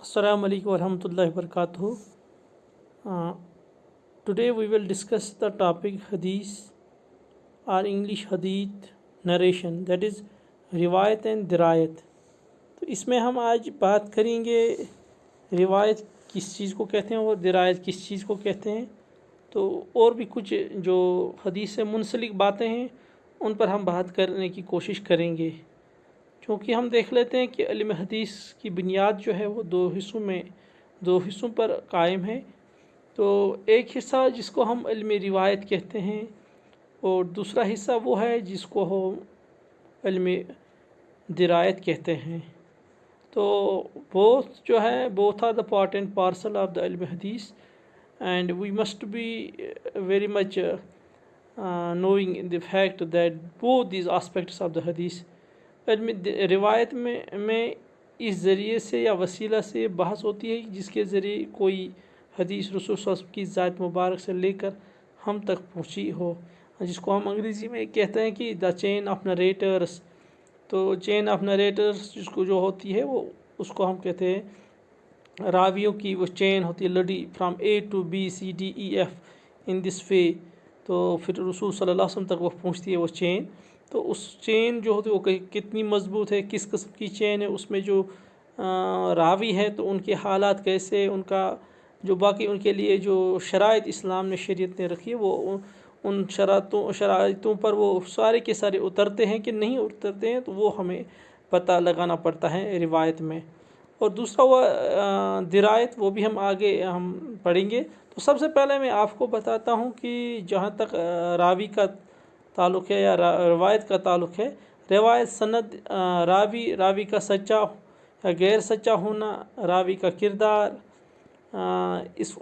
Assalamu alaikum warahmatullahi wabarakatuh. Today we will discuss the topic Hadith or English Hadith narration, that is रिवायत and दिरायत. तो इसमें हम आज बात करेंगे रिवायत किस चीज़ को कहते हैं और दिरायत किस चीज़ को कहते हैं. तो और भी कुछ जो हदीस से मुंसलिक बातें हैं उन पर हम बात करने की कोशिश करेंगे, क्योंकि हम देख लेते हैं कि इल्म हदीस की बुनियाद जो है वो दो हिस्सों पर कायम है. तो एक हिस्सा जिसको हम इल्म रिवायत कहते हैं और दूसरा हिस्सा वो है जिसको हम इल्म दिरायत कहते हैं. तो बोथ जो है both are the part and parcel of the इल्म हदीस, and we must be very much knowing the fact that both these aspects of the hadith. रिवायत में इस ज़रिए से या वसीला से बहस होती है जिसके ज़रिए कोई हदीस रसूल सल्लल्लाहु अलैहि वसल्लम की ज़ात मुबारक से लेकर हम तक पहुँची हो, जिसको हम अंग्रेज़ी में कहते हैं कि द चेन ऑफ नरेटर्स. तो चेन ऑफ नरेटर्स जिसको जो होती है वो उसको हम कहते हैं रावियों की वो चेन होती है लड़ी from A to B C D E F in this way. तो फिर रसूल सल्लल्लाहु अलैहि वसल्लम तक वो पहुँचती है वो चेन. तो उस चेन जो होती है वो कितनी मज़बूत है, किस किस्म की चेन है, उसमें जो रावी है तो उनके हालात कैसे, उनका जो बाकी उनके लिए जो शराइत इस्लाम ने शरीयत ने रखी है वो उन शराइतों पर वो सारे के सारे उतरते हैं कि नहीं उतरते हैं, तो वो हमें पता लगाना पड़ता है रिवायत में. और दूसरा हुआ दिरायत, वो भी हम आगे पढ़ेंगे. तो सबसे पहले मैं आपको बताता हूँ कि जहाँ तक रावी का ताल्लुक़ है या रवायत का ताल्लुक़ है, रवायत सनद रावी का सच्चा या गैर सच्चा होना, रावी का किरदार,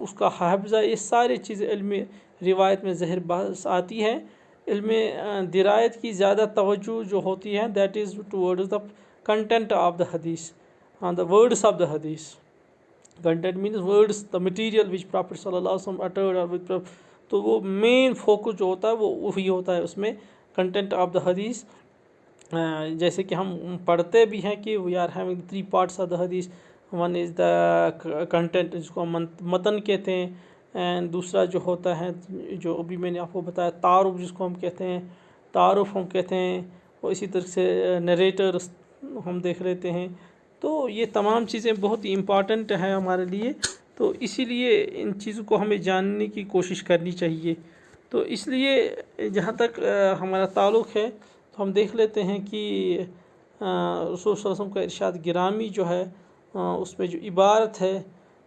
उसका हाफ़ज़ा, ये सारी चीज़ें इल्म रिवायत में ज़ाहिर बहस आती है. इल्म दिरायत की ज़्यादा तवज्जो जो होती है that is towards the content of the हदीस, द वर्ड्स ऑफ द हदीस. Content means words, the material which profit सल्लल्लाहु अलैहि वसल्लम अटर्ड और विच, तो वो मेन फोकस जो होता है वो वही होता है उसमें, कंटेंट ऑफ द हदीस. जैसे कि हम पढ़ते भी हैं कि we are having 3 parts of the हदीस. वन इज़ द कंटेंट जिसको हम मतन कहते हैं, एंड दूसरा जो होता है जो अभी मैंने आपको बताया तारुफ जिसको हम कहते हैं, तारुफ हम कहते हैं, और इसी तरह से नरेटर्स हम देख लेते हैं. तो ये तमाम चीज़ें बहुत ही इम्पॉर्टेंट हैं हमारे लिए, तो इसीलिए इन चीज़ों को हमें जानने की कोशिश करनी चाहिए. तो इसलिए जहाँ तक हमारा ताल्लुक़ है तो हम देख लेते हैं कि रसूल सल्लल्लाहु अलैहि वसल्लम का इरशाद गिरामी जो है उसमें जो इबारत है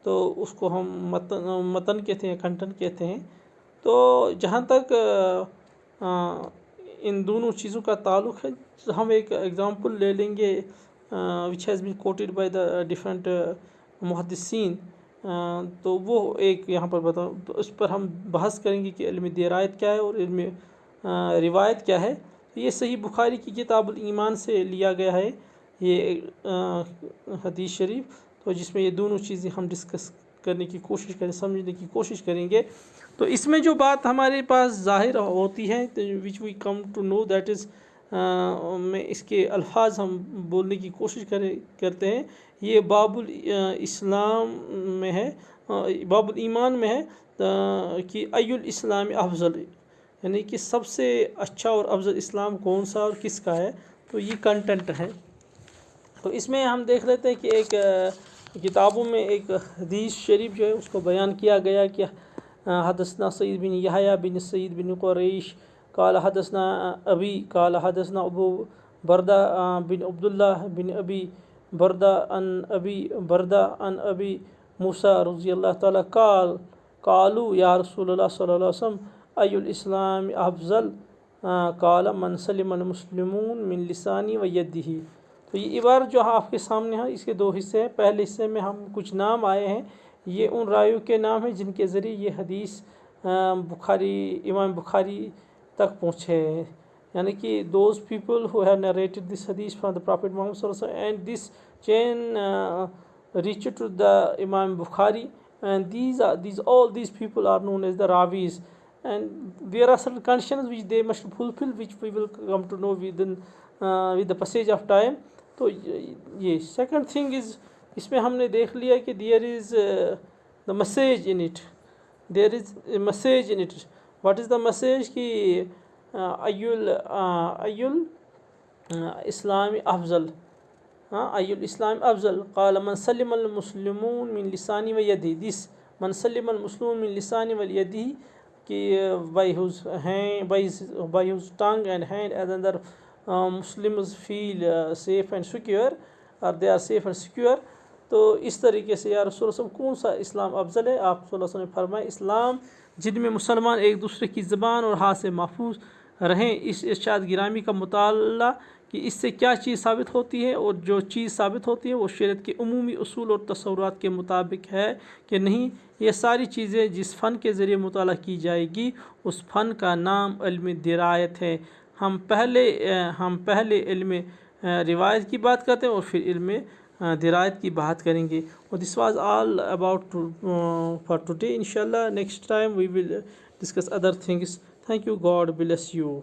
तो उसको हम मतन कहते हैं, कंटेंट कहते हैं. तो जहाँ तक इन दोनों चीज़ों का ताल्लुक़ है, हम एक एग्ज़ाम्पल ले लेंगे which has been quoted by the different मुहद्दिसीन. तो वो एक यहाँ पर बताओ, तो उस पर हम बहस करेंगे कि इल्म दिरायत क्या है और इल्म रिवायत क्या है. ये सही बुखारी की किताबुल ईमान से लिया गया है ये हदीस शरीफ, तो जिसमें ये दोनों चीज़ें हम डिस्कस करने की कोशिश करें, समझने की कोशिश करेंगे. तो इसमें जो बात हमारे पास ज़ाहिर होती है which we come to know that is, में इसके अल्फाज हम बोलने की कोशिश करते हैं. ये बाबुल इस्लाम में है, बाबुल ईमान में है कि अयुल इस्लाम अफजल, यानी कि सबसे अच्छा और अफजल इस्लाम कौन सा और किसका है. तो ये कंटेंट है. तो इसमें हम देख लेते हैं कि एक किताबों में एक हदीस शरीफ जो है उसको बयान किया गया कि हदसना सईद बिन यहया बिन सईद बिन कुरैश काल हदसना अबी काल हदसना अबू बरदा बिन अब्दुल्लाह बिन अबी बरदा अन अबी मूसा रज़ियल्लाहु ताला कालू या रसूलुल्लाह सल्लल्लाहु अलैहि वसल्लम अयुल इस्लाम अफजल काल मन सलिमल मुस्लिमून मिन लिसानी व यदिही. तो ये इबारत जो आपके सामने है इसके 2 हिस्से हैं. पहले हिस्से में हम कुछ नाम आए हैं, ये उन रावियों के नाम हैं जिनके ज़रिए ये हदीस इमाम बुखारी तक पहुँचे हैं, यानी कि those people who have narrated this हदीस फ्रॉम द प्रॉफिट मोहम्मद सल्लल्लाहु अलैहि वसल्लम, and this chain reached to the Imam Bukhari, and all these people are known as the Ravis, and there are certain conditions which they must fulfill, which we will come to know with the passage of time. So, yes. Second thing is اس میں ہم نے دیکھ لیا کہ there is the message in it, there is a message in it. What is the message کہ L اسلام افضل، ای الاسلام افضل، قال من سلم المسلمون من لسانی و یدی، دس من سلم المسلمون من لسانی و یدی، کہ by whose tongue and hand as another Muslims feel safe and secure, or they are safe and secure. تو اس طریقے سے یا رسول اللہ صلی اللہ علیہ وسلم کون سا اسلام افضل ہے؟ آپ صلی اللہ علیہ وسلم نے فرمایا اسلام جن میں مسلمان ایک دوسرے کی زبان اور ہاتھ سے محفوظ رہیں. اس ارشاد گرامی کا مطالعہ کہ اس سے کیا چیز ثابت ہوتی ہے، اور جو چیز ثابت ہوتی ہے وہ شریعت کے عمومی اصول اور تصورات کے مطابق ہے کہ نہیں. یہ ساری چیزیں جس فن کے ذریعے مطالعہ کی جائے گی اس فن کا نام علم درایت ہے. ہم پہلے علم روایت کی بات کرتے ہیں اور پھر علم درایت کی بات کریں گے. اور this was all about for today. انشاءاللہ next time we will discuss other things. Thank you. God bless you.